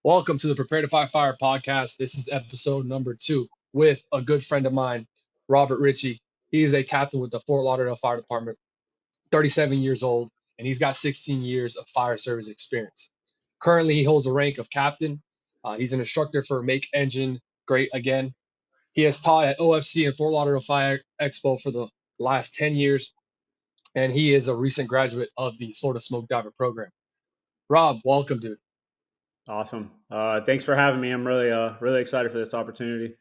Welcome to the Prepare to Fire podcast. This is episode number 2 with a good friend of mine, Robert Ricci. He is a captain with the Fort Lauderdale Fire Department, 37 years old, and he's got 16 years of fire service experience. Currently, he holds the rank of captain. He's an instructor for Make Engine Great Again. He has taught at OFC and Fort Lauderdale Fire Expo for the last 10 years, and he is a recent graduate of the Florida Smoke Diver program. Rob, welcome, dude. Awesome. Thanks for having me. I'm really excited for this opportunity.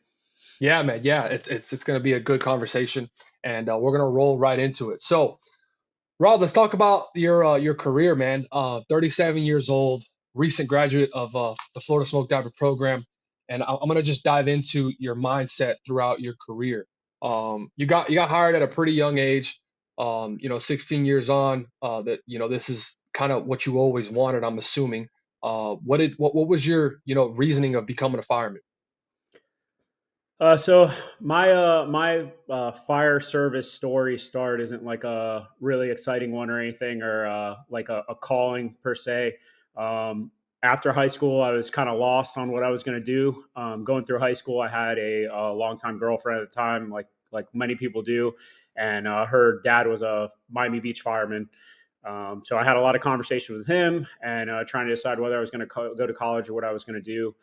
Yeah, man. Yeah, it's going to be a good conversation, and we're going to roll right into it. So, Rob, let's talk about your career, man. 37 years old, recent graduate of the Florida Smoke Diver program, and I'm going to just dive into your mindset throughout your career. You got hired at a pretty young age. 16 years on. That this is kind of what you always wanted. I'm assuming. What was your reasoning of becoming a fireman? So my fire service story start isn't like a really exciting one or anything, or like a calling per se. After high school, I was kind of lost on what I was going to do. Going through high school, I had a longtime girlfriend at the time, like many people do, and her dad was a Miami Beach fireman. So I had a lot of conversations with him and trying to decide whether I was going to go to college or what I was going to do.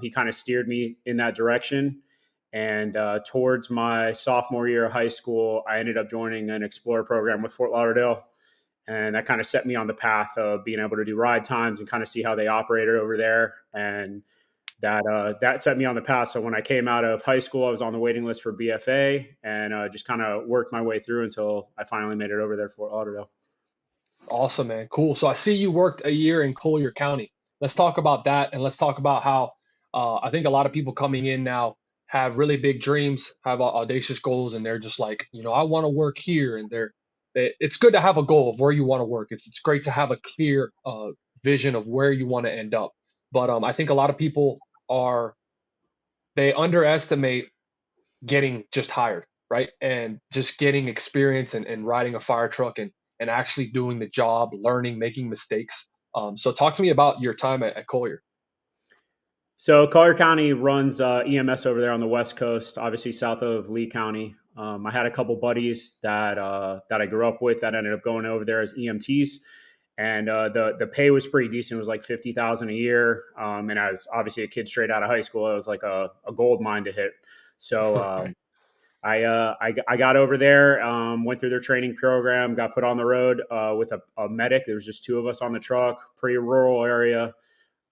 He kind of steered me in that direction. And towards my sophomore year of high school, I ended up joining an Explorer program with Fort Lauderdale. And that kind of set me on the path of being able to do ride times and kind of see how they operated over there. And that set me on the path. So when I came out of high school, I was on the waiting list for BFA and just kind of worked my way through until I finally made it over there to Fort Lauderdale. Awesome, man. Cool. So I see you worked a year in Collier County. Let's talk about that, and let's talk about how I think a lot of people coming in now have really big dreams, have audacious goals, and they're just like, I want to work here, and it's good to have a goal of where you want to work. It's great to have a clear vision of where you want to end up. But I think a lot of people are they underestimate getting just hired, right? And just getting experience and riding a fire truck and actually doing the job, learning, making mistakes. So talk to me about your time at Collier. So Collier County runs EMS over there on the West Coast, obviously south of Lee County. I had a couple buddies that I grew up with that ended up going over there as EMTs, and the pay was pretty decent. It was like 50,000 a year, and as obviously a kid straight out of high school, it was like a gold mine to hit. So Right. I got over there, went through their training program, got put on the road with a medic. There was just two of us on the truck, pretty rural area.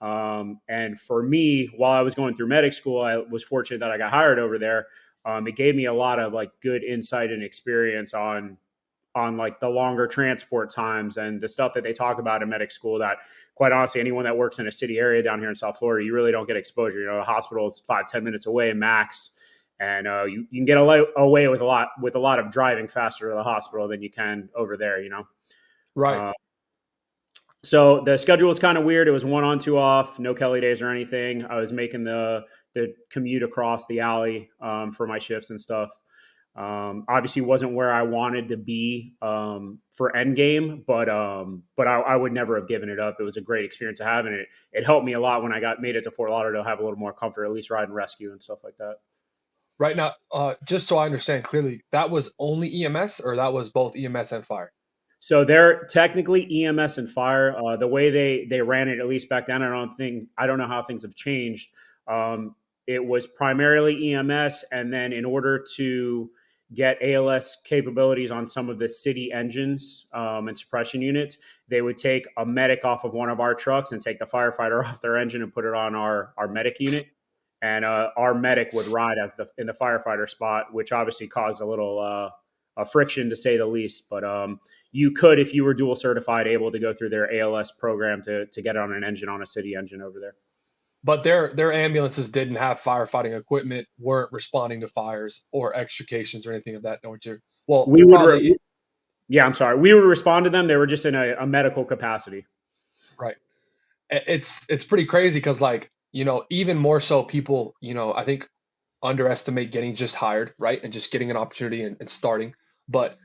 And for me, while I was going through medic school, I was fortunate that I got hired over there. It gave me a lot of like good insight and experience on like the longer transport times and the stuff that they talk about in medic school that quite honestly, anyone that works in a city area down here in South Florida, you really don't get exposure. The hospital is 5-10 minutes away max. And you can get away with a lot of driving faster to the hospital than you can over there. Right. Uh, so the schedule was kind of weird. It was one on, two off, no Kelly days or anything. I was making the commute across the alley for my shifts and stuff. Obviously, wasn't where I wanted to be for Endgame, but I would never have given it up. It was a great experience to have, and it helped me a lot when I made it to Fort Lauderdale, have a little more comfort, at least ride and rescue and stuff like that. Right now, just so I understand clearly, that was only EMS or that was both EMS and fire? So they're technically EMS and fire. The way they ran it, at least back then, I don't know how things have changed. It was primarily EMS, and then in order to get ALS capabilities on some of the city engines and suppression units, they would take a medic off of one of our trucks and take the firefighter off their engine and put it on our medic unit. And our medic would ride as in the firefighter spot, which obviously caused a little friction to say the least. But you could, if you were dual certified, able to go through their ALS program to get on an engine on a city engine over there. But their ambulances didn't have firefighting equipment, weren't responding to fires or extrications or anything of that nature. Well, We would, probably yeah, I'm sorry. We would respond to them. They were just in a medical capacity. right. It's pretty crazy because like even more so people I think underestimate getting just hired, right, and just getting an opportunity and starting. But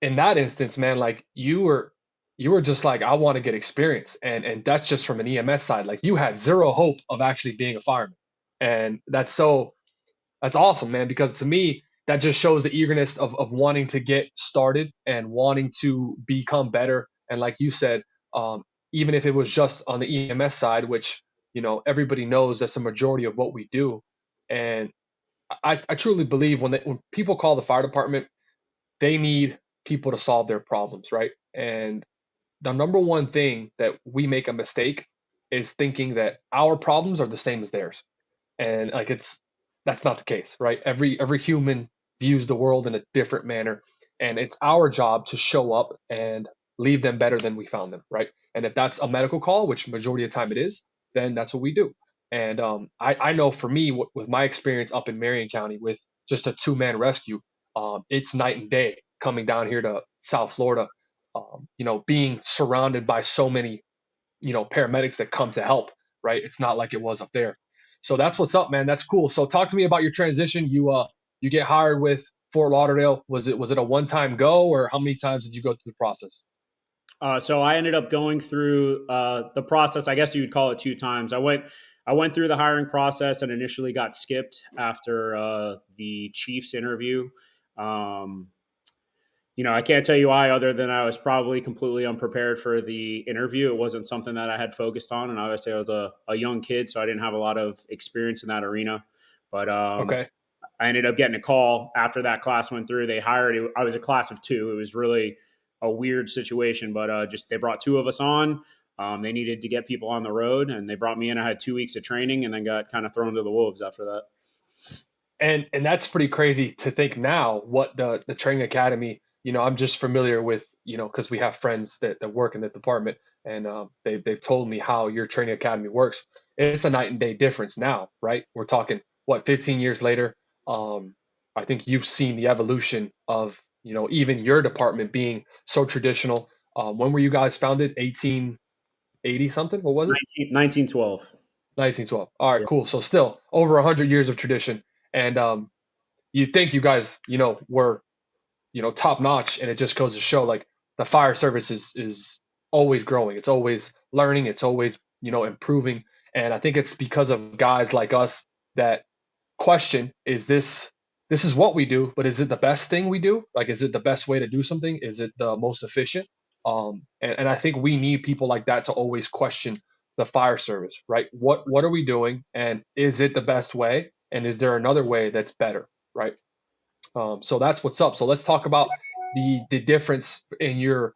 in that instance, man, like you were. you were just like, I want to get experience. And that's just from an EMS side. Like you had zero hope of actually being a fireman. And that's awesome, man, because to me, that just shows the eagerness of wanting to get started and wanting to become better. And like you said, um, even if it was just on the EMS side, which, everybody knows that's a majority of what we do. And I truly believe when people call the fire department, they need people to solve their problems, right? And the number one thing that we make a mistake is thinking that our problems are the same as theirs. And like that's not the case, right? Every human views the world in a different manner, and it's our job to show up and leave them better than we found them, right? And if that's a medical call, which majority of the time it is, then that's what we do. And I know for me, with my experience up in Marion County with just a two-man rescue, it's night and day coming down here to South Florida, being surrounded by so many, paramedics that come to help, right? It's not like it was up there. So that's what's up, man. That's cool. So talk to me about your transition. You get hired with Fort Lauderdale. Was it a one-time go, or how many times did you go through the process? So I ended up going through the process. I guess you would call it two times. I went through the hiring process and initially got skipped after the Chiefs interview. Um, I can't tell you why, other than I was probably completely unprepared for the interview. It wasn't something that I had focused on, and obviously I was a young kid, so I didn't have a lot of experience in that arena. But Okay. I ended up getting a call after that class went through. They hired. I was a class of two. It was really a weird situation, but just they brought two of us on. They needed to get people on the road, and they brought me in. I had 2 weeks of training, and then got kind of thrown to the wolves after that. And that's pretty crazy to think now what the training academy, I'm just familiar with, because we have friends that work in the department, and they've told me how your training academy works. It's a night and day difference now, right? We're talking what, 15 years later. um I think you've seen the evolution of, even your department being so traditional. When were you guys founded? 1880 something, what was it? 1912. 1912. All right, cool. So still over 100 years of tradition. And you think you guys, were, top notch, and it just goes to show like the fire service is always growing. It's always learning. It's always, improving. And I think it's because of guys like us that question, this is what we do, but is it the best thing we do? Like, is it the best way to do something? Is it the most efficient? And I think we need people like that to always question the fire service, right? What are we doing, and is it the best way? And is there another way that's better, right? So that's what's up. So let's talk about the difference in your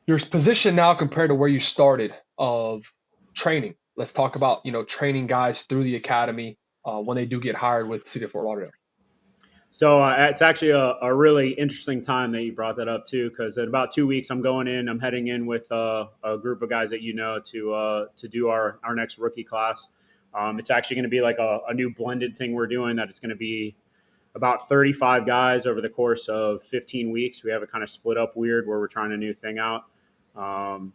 position now compared to where you started of training. Let's talk about, training guys through the academy when they do get hired with the City of Fort Lauderdale. So it's actually a really interesting time that you brought that up too, because in about 2 weeks I'm going in. I'm heading in with a group of guys that to do our next rookie class. It's actually going to be like a new blended thing we're doing. That it's going to be about 35 guys over the course of 15 weeks. We have it kind of split up weird where we're trying a new thing out. Um,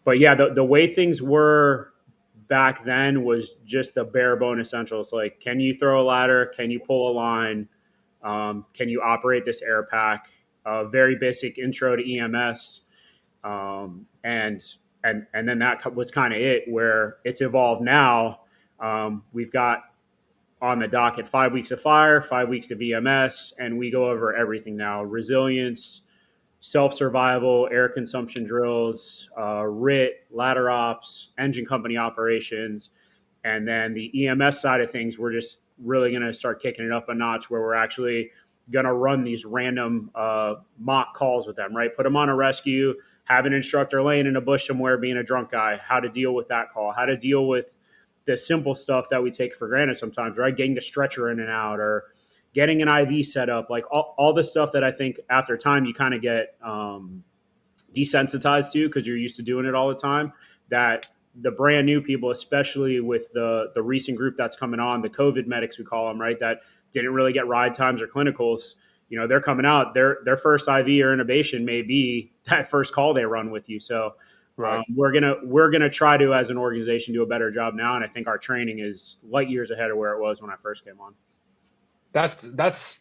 but yeah, the way things were back then was just the bare bone essentials. Like, can you throw a ladder? Can you pull a line? Can you operate this air pack? Very basic intro to EMS, and then that was kind of it. Where it's evolved now, we've got on the docket 5 weeks of fire, 5 weeks of EMS, and we go over everything now: resilience, self survival, air consumption drills, RIT, ladder ops, engine company operations, and then the EMS side of things. We're just really going to start kicking it up a notch, where we're actually going to run these random mock calls with them, right? Put them on a rescue, have an instructor laying in a bush somewhere being a drunk guy, how to deal with that call, how to deal with the simple stuff that we take for granted sometimes, right? Getting the stretcher in and out, or getting an IV set up, like all the stuff that I think after time you kind of get desensitized to, because you're used to doing it all the time. That the brand new people, especially with the recent group that's coming on, the COVID medics we call them, right? That didn't really get ride times or clinicals. They're coming out. Their first IV or intubation may be that first call they run with you. So Right. we're gonna try to, as an organization, do a better job now, and I think our training is light years ahead of where it was when I first came on. That's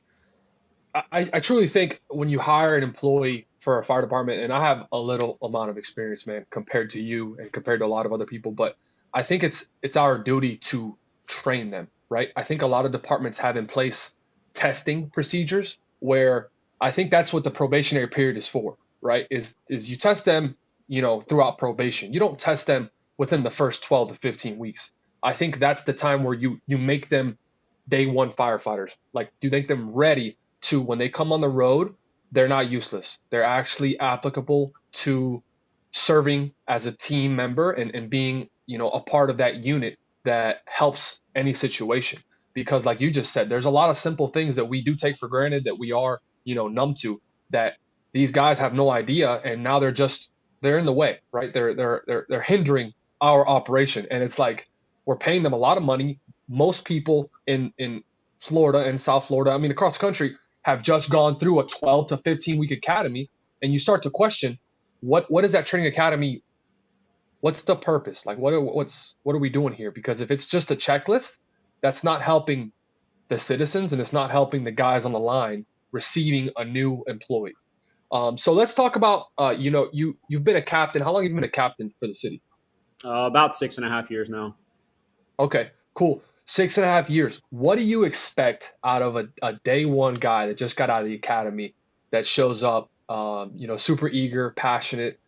I truly think when you hire an employee for a fire department, and I have a little amount of experience, man, compared to you and compared to a lot of other people, but I think it's our duty to train them, right? I think a lot of departments have in place testing procedures where I think that's what the probationary period is for, right? Is you test them, throughout probation. You don't test them within the first 12 to 15 weeks. I think that's the time where you make them day one firefighters. Like you make them ready to when they come on the road, they're not useless. They're actually applicable to serving as a team member and being, a part of that unit that helps any situation. Because like you just said, there's a lot of simple things that we do take for granted that we are, numb to that these guys have no idea and now they're in the way, right? They're hindering our operation. And it's like we're paying them a lot of money. Most people in Florida and South Florida, I mean across the country, have just gone through a 12 to 15 week academy, and you start to question what is that training academy, what's the purpose, like what are we doing here? Because if it's just a checklist, that's not helping the citizens and it's not helping the guys on the line receiving a new employee. So let's talk about you've been a captain. How long have you been a captain for the city? About 6.5 years now. Okay, cool. 6.5 years. What do you expect out of a day one guy that just got out of the academy that shows up, super eager, passionate,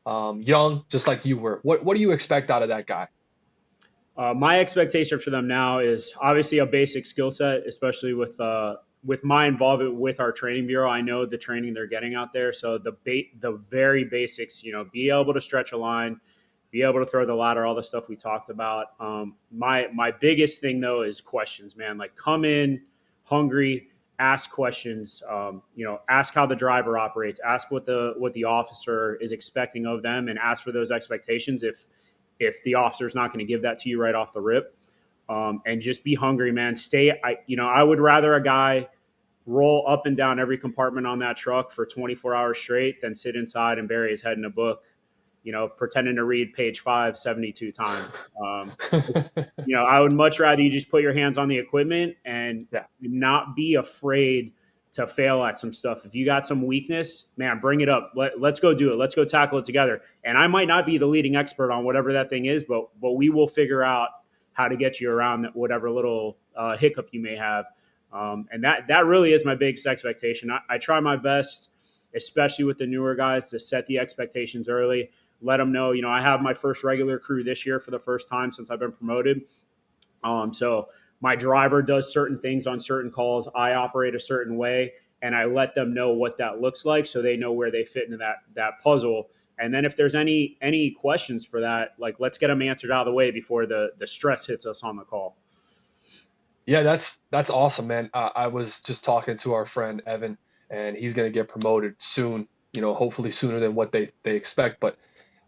young, just like you were? What do you expect out of that guy? My expectation for them now is obviously a basic skill set, especially with my involvement with our training bureau. I know the training they're getting out there, so the very basics, be able to stretch a line, be able to throw the ladder, all the stuff we talked about. My biggest thing though is questions, man. Like come in hungry, ask questions. Ask how the driver operates, ask what the officer is expecting of them, and ask for those expectations. If the officer's not going to give that to you right off the rip, and just be hungry, man. I would rather a guy roll up and down every compartment on that truck for 24 hours straight than sit inside and bury his head in a book, pretending to read page 5 72 times. I would much rather you just put your hands on the equipment and Yeah. not be afraid to fail at some stuff. If you got some weakness, man, bring it up. Let's go do it. Let's go tackle it together. And I might not be the leading expert on whatever that thing is, but we will figure out how to get you around whatever little hiccup you may have. And that really is my biggest expectation. I try my best, especially with the newer guys, to set the expectations early. Let them know, I have my first regular crew this year for the first time since I've been promoted. So my driver does certain things on certain calls. I operate a certain way, and I let them know what that looks like, so they know where they fit into that puzzle. And then if there's any questions for that, like let's get them answered out of the way before the stress hits us on the call. Yeah, that's awesome, man. I was just talking to our friend Evan, and he's gonna get promoted soon. Hopefully sooner than what they expect. But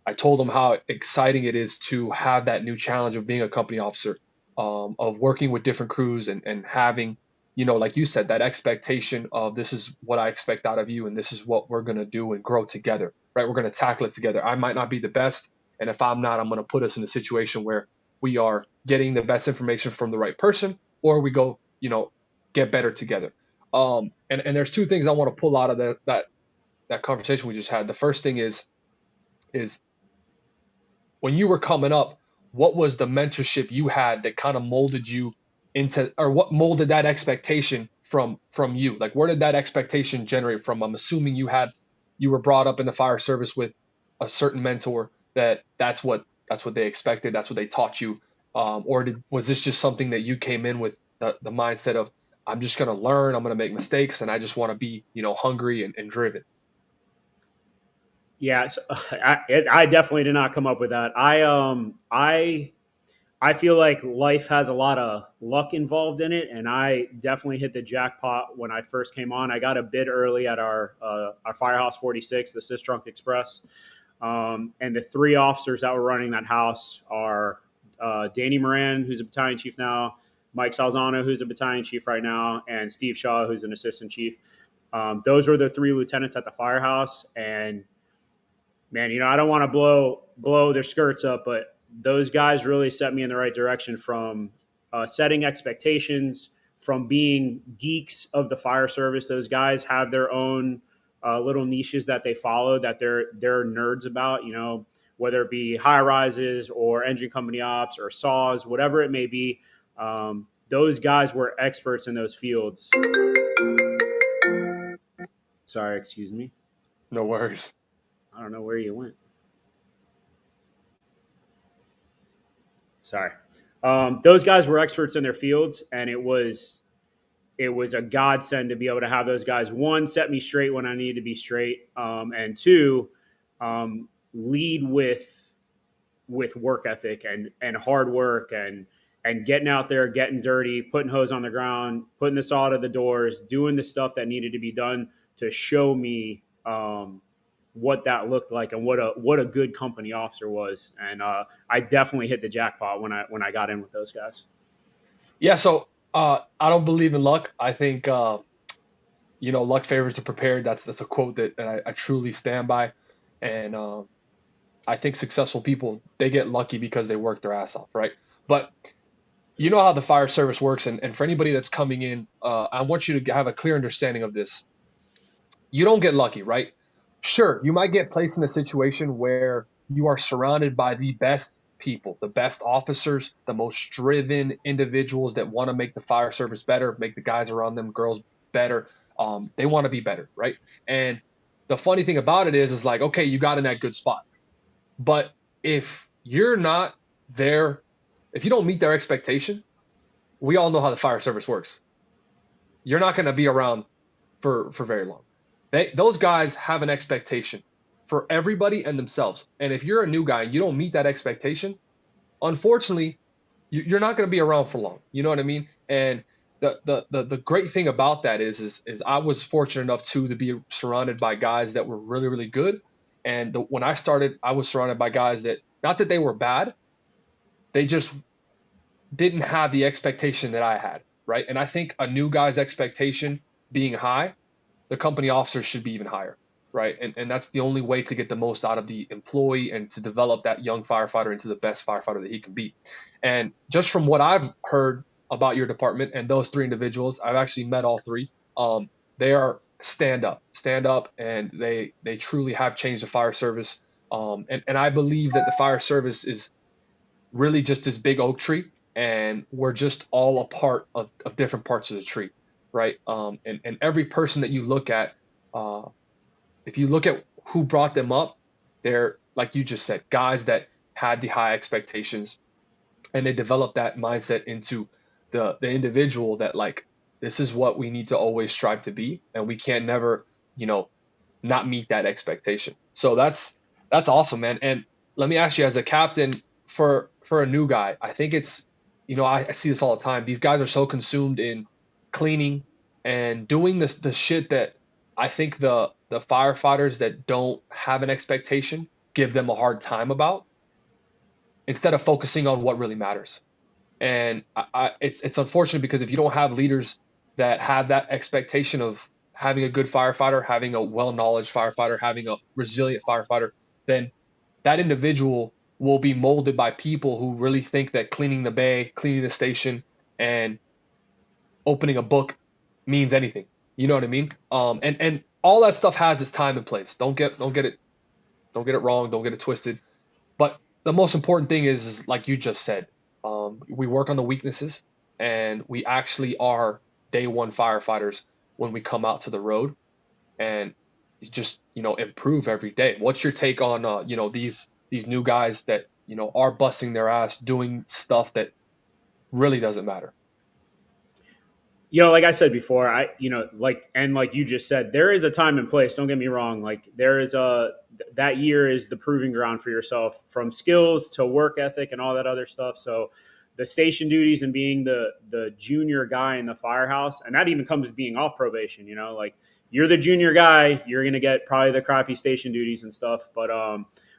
I told him how exciting it is to have that new challenge of being a company officer, of working with different crews and having, like you said, that expectation of this is what I expect out of you, and this is what we're gonna do and grow together, right? We're gonna tackle it together. I might not be the best, and if I'm not, I'm gonna put us in a situation where we are getting the best information from the right person, or we go, get better together. And there's two things I want to pull out of that conversation we just had. The first thing is when you were coming up, what was the mentorship you had that kind of molded you into, or what molded that expectation from you? Like, where did that expectation generate from? I'm assuming you were brought up in the fire service with a certain mentor that's what they expected, that's what they taught you, was this just something that you came in with the mindset of I'm just going to learn, I'm going to make mistakes, and I just want to be hungry and driven? Yeah, so I definitely did not come up with that. I feel like life has a lot of luck involved in it, and I definitely hit the jackpot when I first came on. I got a bid early at our Firehouse 46, the Sistrunk Express, and the three officers that were running that house are Danny Moran, who's a battalion chief now, Mike Salzano, who's a battalion chief right now, and Steve Shaw, who's an assistant chief. Those were the three lieutenants at the firehouse, and man, I don't want to blow their skirts up, but those guys really set me in the right direction from setting expectations, from being geeks of the fire service. Those guys have their own little niches that they follow that they're nerds about, you know, whether it be high rises or engine company ops or saws, whatever it may be. Those guys were experts in those fields. Sorry, excuse me. No worries. I don't know where you went. Sorry. Those guys were experts in their fields, and it was a godsend to be able to have those guys, one, set me straight when I needed to be straight, and two, lead with work ethic and hard work and getting out there, getting dirty, putting hose on the ground, putting the saw to the doors, doing the stuff that needed to be done to show me what that looked like and what a good company officer was. And I definitely hit the jackpot when I got in with those guys. Yeah, so I don't believe in luck. I think luck favors the prepared. That's a quote that I truly stand by, and I think successful people, they get lucky because they work their ass off, right? But you know how the fire service works, and for anybody that's coming in, I want you to have a clear understanding of this. You don't get lucky, right? Sure, you might get placed in a situation where you are surrounded by the best people, the best officers, the most driven individuals that want to make the fire service better, make the guys around them, girls better. They want to be better, right? And the funny thing about it is like, okay, you got in that good spot. But if you're not there, if you don't meet their expectation, we all know how the fire service works. You're not going to be around for very long. Those guys have an expectation for everybody and themselves. And if you're a new guy and you don't meet that expectation, unfortunately, you're not going to be around for long. You know what I mean? And the great thing about that is I was fortunate enough to be surrounded by guys that were really, really good. And when I started, I was surrounded by guys that, not that they were bad, they just didn't have the expectation that I had, right? And I think a new guy's expectation being high, the company officer should be even higher, right? And that's the only way to get the most out of the employee and to develop that young firefighter into the best firefighter that he can be. And just from what I've heard about your department and those three individuals, I've actually met all three. They are stand up, and they truly have changed the fire service. And I believe that the fire service is really just this big oak tree, and we're just all a part of different parts of the tree, right? And every person that you look at, if you look at who brought them up, they're, like you just said, guys that had the high expectations, and they developed that mindset into the individual that, like, this is what we need to always strive to be, and we can't never, not meet that expectation. So that's awesome, man. And let me ask you, as a captain, for a new guy, I think it's, I see this all the time. These guys are so consumed in cleaning and doing the shit that I think the firefighters that don't have an expectation give them a hard time about, instead of focusing on what really matters. And it's unfortunate, because if you don't have leaders that have that expectation of having a good firefighter, having a well-knowledge firefighter, having a resilient firefighter, then that individual will be molded by people who really think that cleaning the bay, cleaning the station, and opening a book means anything. You know what I mean? And all that stuff has its time and place. Don't get it wrong. Don't get it twisted. But the most important thing is like you just said, we work on the weaknesses, and we actually are day one firefighters when we come out to the road, and you just, improve every day. What's your take on, these new guys that, are busting their ass doing stuff that really doesn't matter? Like I said before, like you just said, there is a time and place. Don't get me wrong. Like, that year is the proving ground for yourself, from skills to work ethic and all that other stuff. So the station duties and being the junior guy in the firehouse, and that even comes being off probation, like, you're the junior guy, you're going to get probably the crappy station duties and stuff. But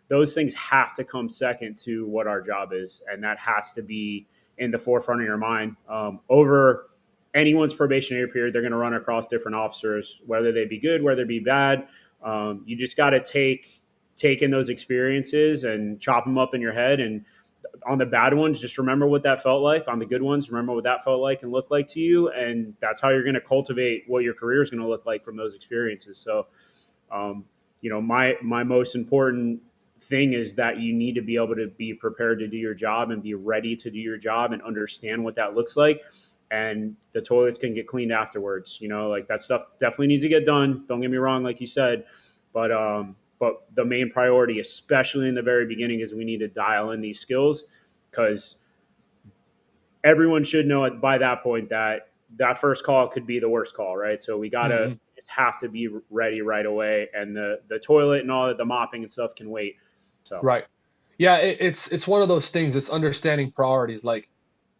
those things have to come second to what our job is. And that has to be in the forefront of your mind. Over anyone's probationary period, they're going to run across different officers, whether they be good, whether they be bad. You just got to take in those experiences and chop them up in your head, and on the bad ones, just remember what that felt like. On the good ones, remember what that felt like and looked like to you. And that's how you're going to cultivate what your career is going to look like from those experiences. So, um, my most important thing is that you need to be able to be prepared to do your job and be ready to do your job and understand what that looks like. And the toilets can get cleaned afterwards. Like that stuff definitely needs to get done. Don't get me wrong, like you said, but the main priority, especially in the very beginning, is we need to dial in these skills, because everyone should know it by that point that that first call could be the worst call, right? So we gotta Hmm. just have to be ready right away, and the toilet and all that, the mopping and stuff can wait. So Right. Yeah, it's one of those things. It's understanding priorities. Like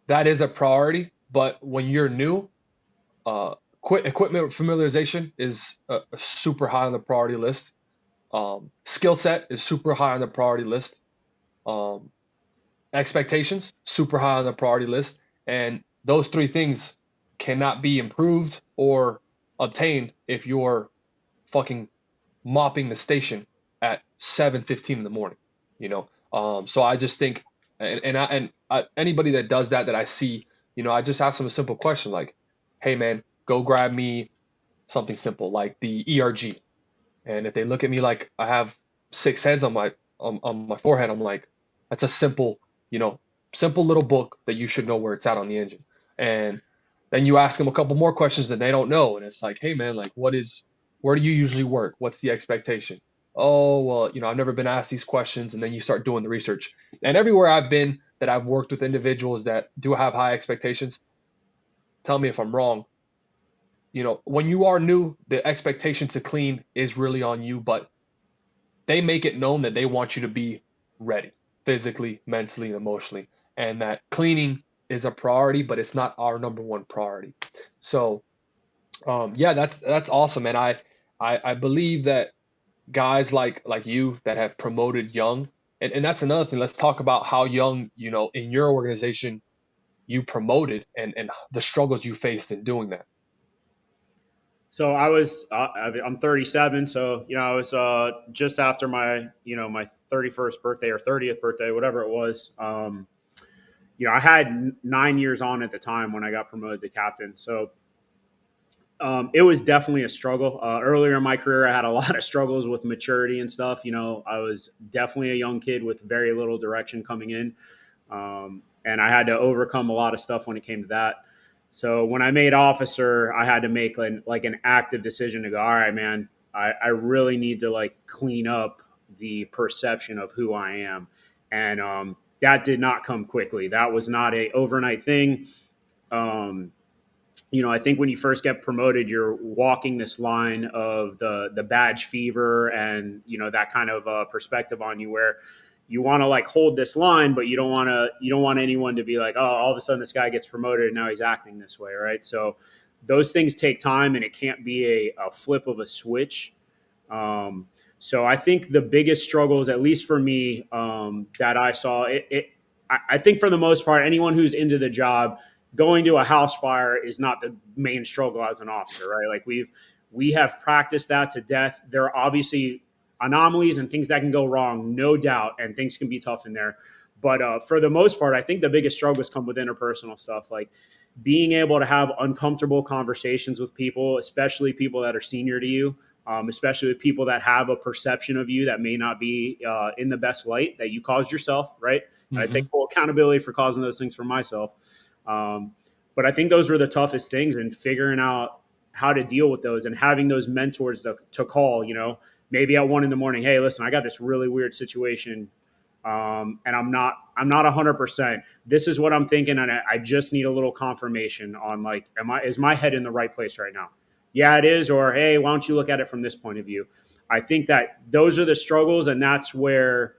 that is a priority, but when you're new, equipment familiarization is super high on the priority list. Skill set is super high on the priority list. Um, Expectations super high on the priority list, and those three things cannot be improved or obtained if you're fucking mopping the station at 7:15 in the morning, you know. So I just think, anybody that does that I see, I just ask them a simple question like, "Hey man, go grab me something simple like the ERG." And if they look at me like I have six heads on my forehead, I'm like, that's a simple, you know, simple little book that you should know where it's at on the engine. And then you ask them a couple more questions that they don't know, and it's like, hey man, like where do you usually work? What's the expectation? Oh, well, I've never been asked these questions, and then you start doing the research. And everywhere I've been that I've worked with individuals that do have high expectations, tell me if I'm wrong. When you are new, the expectation to clean is really on you, but they make it known that they want you to be ready physically, mentally, and emotionally, and that cleaning is a priority, but it's not our number one priority. So, yeah, that's awesome, and I believe that guys like you that have promoted young, and that's another thing. Let's talk about how young, in your organization you promoted and the struggles you faced in doing that. So I'm 37. So, I was just after my 31st birthday or 30th birthday, whatever it was. I had 9 years on at the time when I got promoted to captain. So, it was definitely a struggle. Earlier in my career, I had a lot of struggles with maturity and stuff. I was definitely a young kid with very little direction coming in. And I had to overcome a lot of stuff when it came to that. So when I made officer, I had to make like an active decision to go, all right, man, I really need to like clean up the perception of who I am. And that did not come quickly. That was not a overnight thing. Um, I think when you first get promoted, you're walking this line of the badge fever, and that kind of perspective on you, where you want to like hold this line, but you don't want anyone to be like, oh, all of a sudden this guy gets promoted and now he's acting this way, right? So those things take time, and it can't be a flip of a switch. Um, so I think the biggest struggles, at least for me, that I saw, I think for the most part, anyone who's into the job, going to a house fire is not the main struggle as an officer, right? Like we have practiced that to death. There are obviously anomalies and things that can go wrong, no doubt, and things can be tough in there. But for the most part, I think the biggest struggles come with interpersonal stuff, like being able to have uncomfortable conversations with people, especially people that are senior to you, especially with people that have a perception of you that may not be in the best light that you caused yourself, right? And I take Hmm. full accountability for causing those things for myself. Um, but I think those were the toughest things, and figuring out how to deal with those and having those mentors to call, maybe at 1 in the morning, hey, listen, I got this really weird situation. And I'm not 100%. This is what I'm thinking. And I just need a little confirmation on like, is my head in the right place right now? Yeah, it is. Or, hey, why don't you look at it from this point of view? I think that those are the struggles. And that's where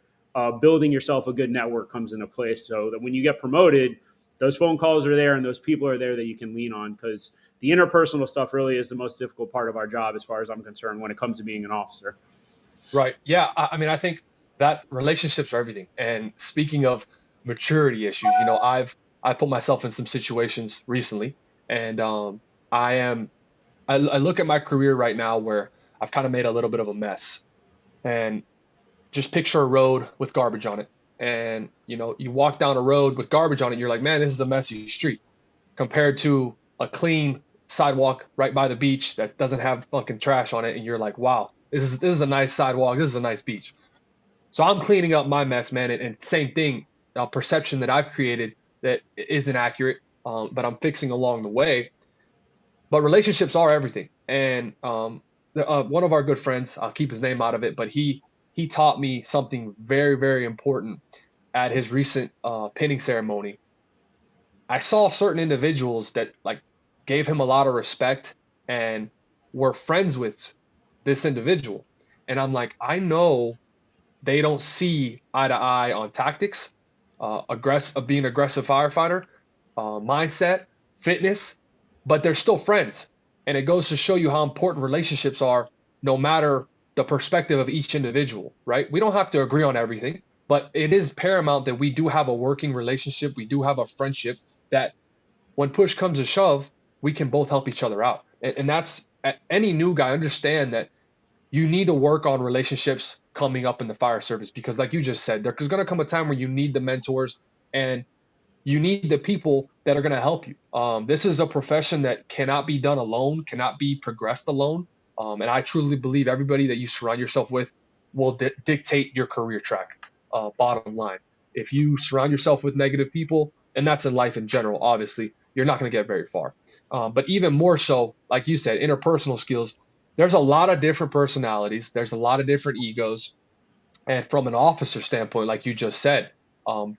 building yourself a good network comes into place, so that when you get promoted, those phone calls are there and those people are there that you can lean on, because the interpersonal stuff really is the most difficult part of our job, as far as I'm concerned, when it comes to being an officer. Right. Yeah. I mean, I think that relationships are everything. And speaking of maturity issues, I put myself in some situations recently, and I am I look at my career right now where I've kind of made a little bit of a mess, and just picture a road with garbage on it. and you walk down a road with garbage on it, you're like, man, this is a messy street compared to a clean sidewalk right by the beach that doesn't have fucking trash on it, and you're like, wow, this is a nice sidewalk, this is a nice beach. So I'm cleaning up my mess, man, and same thing, perception that I've created that isn't accurate, but I'm fixing along the way. But relationships are everything, and one of our good friends, I'll keep his name out of it, but he taught me something very, very important at his recent pinning ceremony. I saw certain individuals that like gave him a lot of respect and were friends with this individual. And I'm like, I know they don't see eye to eye on tactics, being aggressive firefighter, mindset, fitness, but they're still friends. And it goes to show you how important relationships are, no matter the perspective of each individual, right? We don't have to agree on everything, but it is paramount that we do have a working relationship. We do have a friendship that when push comes to shove, we can both help each other out. And that's any new guy understand that you need to work on relationships coming up in the fire service, because like you just said, there's going to come a time where you need the mentors and you need the people that are going to help you. This is a profession that cannot be done alone, cannot be progressed alone. And I truly believe everybody that you surround yourself with will dictate your career track. Bottom line, if you surround yourself with negative people, and that's in life in general, obviously, you're not going to get very far. But even more so, like you said, interpersonal skills. There's a lot of different personalities. There's a lot of different egos. And from an officer standpoint, like you just said,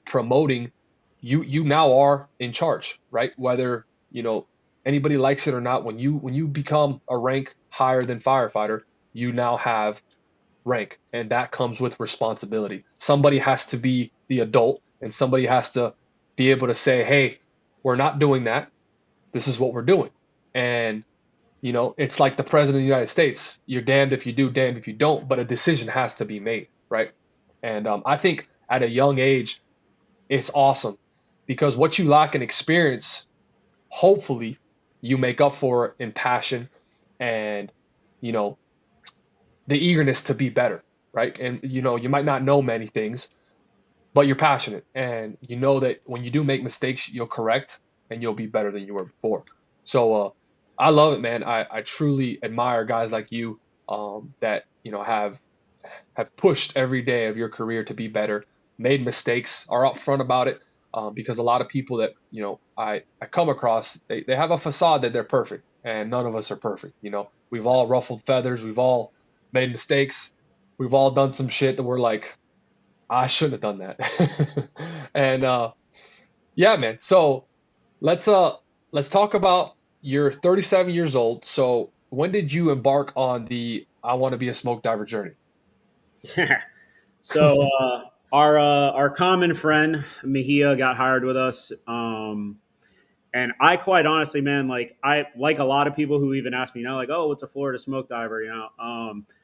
promoting, you now are in charge, right? Whether anybody likes it or not, when you become a rank higher than firefighter, you now have rank, and that comes with responsibility. Somebody has to be the adult, and somebody has to be able to say, hey, we're not doing that. This is what we're doing. And it's like the president of the United States. You're damned if you do, damned if you don't, but a decision has to be made, right? And I think at a young age, it's awesome because what you lack in experience, hopefully, you make up for in passion and, you know, the eagerness to be better, right? And, you might not know many things, but you're passionate and you know that when you do make mistakes, you'll correct and you'll be better than you were before. So I love it, man. I truly admire guys like you, that have pushed every day of your career to be better, made mistakes, are upfront about it. Because a lot of people that I come across, they have a facade that they're perfect, and none of us are perfect. We've all ruffled feathers, we've all made mistakes, we've all done some shit that we're like, I shouldn't have done that. And yeah, man. So let's uh let's talk about, you're 37 years old. So when did you embark on the I want to be a smoke diver journey? So our common friend Mejia got hired with us, and I quite honestly, man, like I like a lot of people who even ask me now, like, oh, what's a Florida smoke diver?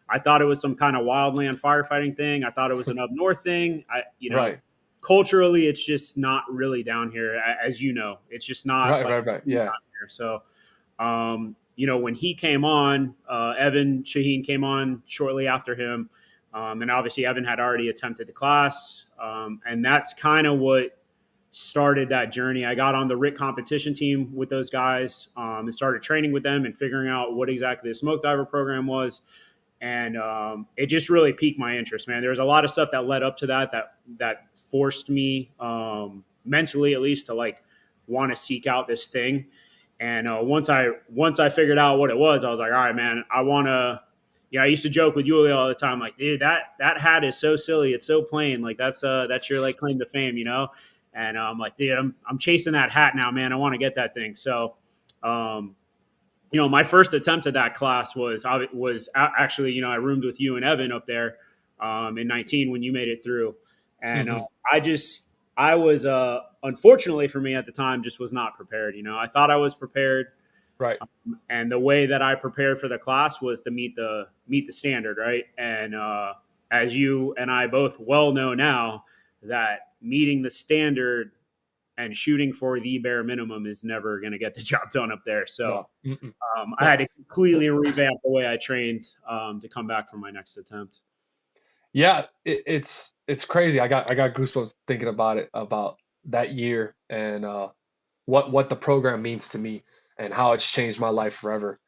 I thought it was some kind of wildland firefighting thing. I thought it was an up north thing. Right, Culturally, it's just not really down here, as you know. It's just not right, like right, right. down Yeah. here. So, when he came on, Evan Shaheen came on shortly after him. And obviously, Evan had already attempted the class. And that's kind of what started that journey. I got on the RIC competition team with those guys, and started training with them and figuring out what exactly the smoke diver program was. And it just really piqued my interest, man. There was a lot of stuff that led up to that forced me, mentally at least, to like want to seek out this thing. And once I figured out what it was, I was like, all right, man, I want to. Yeah, I used to joke with Yulia all the time, like, dude, that hat is so silly, it's so plain, like that's your like claim to fame, you know. And I'm like, dude, I'm chasing that hat now, man. I want to get that thing. So, um, my first attempt at that class was actually, I roomed with you and Evan up there, in 19 when you made it through, and Hmm. I was, unfortunately for me at the time, just was not prepared. I thought I was prepared, Right. and the way that I prepared for the class was to meet the standard, right? And as you and I both well know now, that meeting the standard and shooting for the bare minimum is never going to get the job done up there. So No. Mm-mm. I had No. to completely revamp the way I trained, to come back for my next attempt. Yeah, it's crazy. I got goosebumps thinking about it, about that year, and what the program means to me and how it's changed my life forever.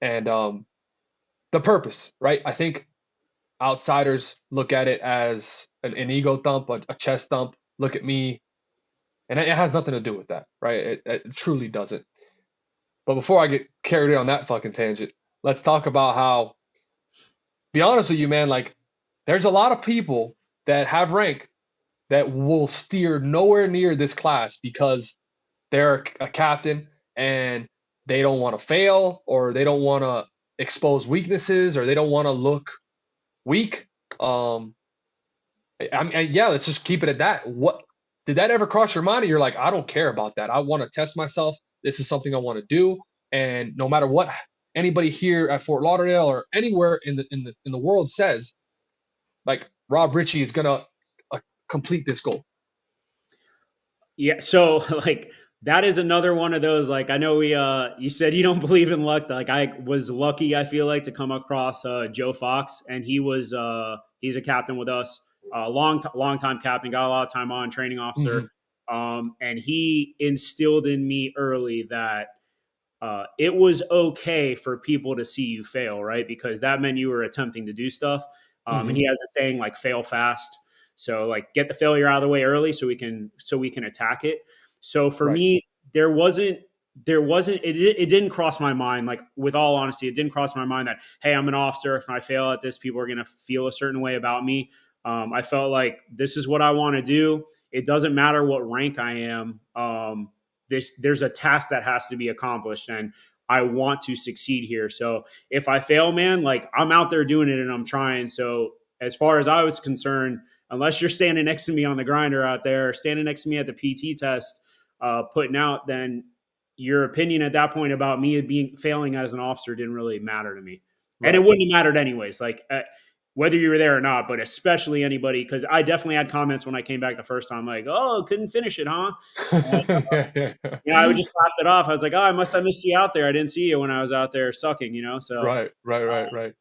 And the purpose, right? I think outsiders look at it as an ego thump, a chest thump. Look at me, and it has nothing to do with that, right? It truly doesn't. But before I get carried away on that fucking tangent, let's talk about how, be honest with you, man, like there's a lot of people that have rank that will steer nowhere near this class because they're a captain and they don't want to fail, or they don't want to expose weaknesses, or they don't want to look weak. Um, yeah, let's just keep it at that. What did that ever cross your mind? And you're like, I don't care about that. I want to test myself. This is something I want to do, and no matter what anybody here at Fort Lauderdale or anywhere in the world says, like Rob Ritchie is gonna complete this goal. Yeah, so like that is another one of those. Like I know we you said you don't believe in luck. Like I was lucky, I feel like, to come across Joe Fox, and he's a captain with us, long time captain, got a lot of time on, training officer. Hmm. And he instilled in me early that it was okay for people to see you fail, right? Because that meant you were attempting to do stuff. And Hmm. he has a saying like "fail fast." So like get the failure out of the way early so we can attack it. So for Right. me, it didn't cross my mind, like with all honesty, it didn't cross my mind that, hey, I'm an officer. If I fail at this, people are going to feel a certain way about me. I felt like this is what I want to do. It doesn't matter what rank I am. There's a task that has to be accomplished, and I want to succeed here. So if I fail, man, like I'm out there doing it and I'm trying. So as far as I was concerned, unless you're standing next to me on the grinder out there, standing next to me at the PT test, putting out, then your opinion at that point about me being failing as an officer didn't really matter to me, and it Right. wouldn't have mattered anyways. Like whether you were there or not, but especially anybody, because I definitely had comments when I came back the first time, like, "Oh, couldn't finish it, huh?" And, Yeah, yeah. yeah, I would just laugh it off. I was like, "Oh, I must have missed you out there. I didn't see you when I was out there sucking," you know. So, Right, right, right, right.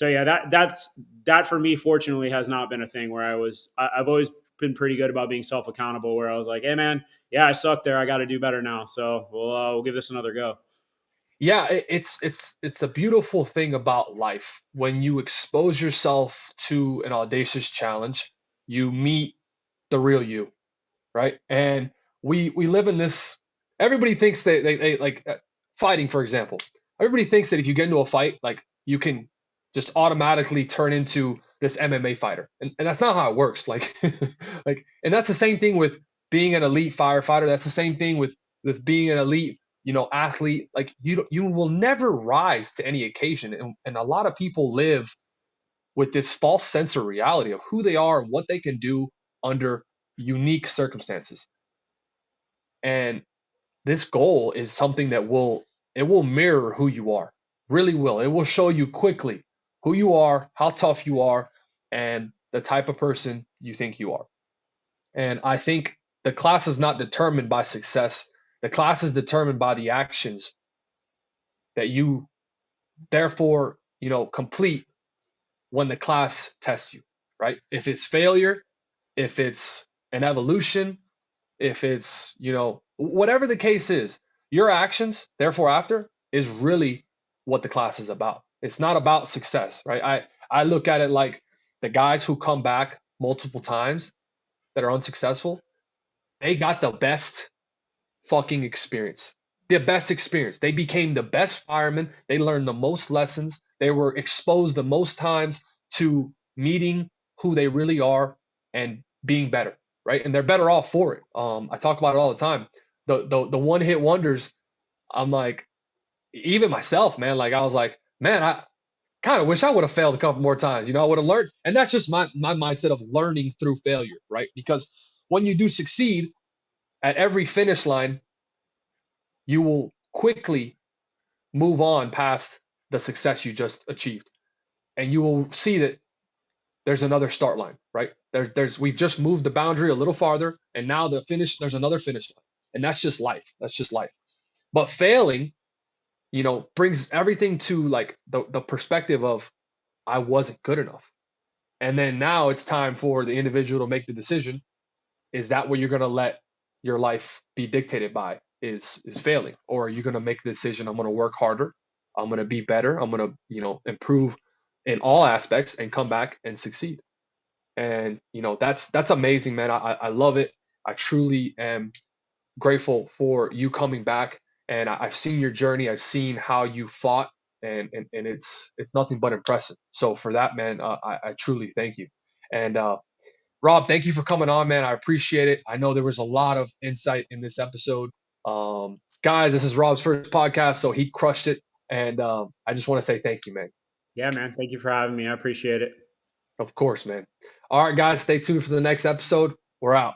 yeah, that for me, fortunately, has not been a thing where I've always been pretty good about being self accountable. Where I was like, "Hey, man, yeah, I sucked there. I got to do better now. So we'll give this another go." Yeah, it's a beautiful thing about life. When you expose yourself to an audacious challenge, you meet the real you, right? And we live in this. Everybody thinks they like fighting, for example. Everybody thinks that if you get into a fight, like you can just automatically turn into this MMA fighter, and that's not how it works. Like, and that's the same thing with being an elite firefighter. That's the same thing with being an elite, athlete. Like you will never rise to any occasion, and a lot of people live with this false sense of reality of who they are and what they can do under unique circumstances. And this goal is something that will mirror who you are. Really will. It will show you quickly who you are, how tough you are, and the type of person you think you are. And I think the class is not determined by success. The class is determined by the actions that you therefore, complete when the class tests you, right? If it's failure, if it's an evolution, if it's, whatever the case is, your actions, therefore after, is really what the class is about. It's not about success, right? I look at it like the guys who come back multiple times that are unsuccessful, they got the best fucking experience. The best experience. They became the best firemen. They learned the most lessons. They were exposed the most times to meeting who they really are and being better, right? And they're better off for it. I talk about it all the time. The one hit wonders. I'm like, even myself, man. Like I was like, man, I kind of wish I would have failed a couple more times. I would have learned, and that's just my mindset of learning through failure, right? Because when you do succeed at every finish line, you will quickly move on past the success you just achieved, and you will see that there's another start line, right? There's we've just moved the boundary a little farther, and now the finish, there's another finish line, and that's just life. That's just life. But failing, brings everything to like the perspective of I wasn't good enough. And then now it's time for the individual to make the decision. Is that what you're going to let your life be dictated by? Is failing, or are you going to make the decision? I'm going to work harder. I'm going to be better. I'm going to improve in all aspects and come back and succeed. And that's amazing, man. I love it. I truly am grateful for you coming back. And I've seen your journey. I've seen how you fought, and it's nothing but impressive. So for that, man, I truly thank you. And Rob, thank you for coming on, man. I appreciate it. I know there was a lot of insight in this episode. Guys, this is Rob's first podcast, so he crushed it. And I just want to say thank you, man. Yeah, man. Thank you for having me. I appreciate it. Of course, man. All right, guys, stay tuned for the next episode. We're out.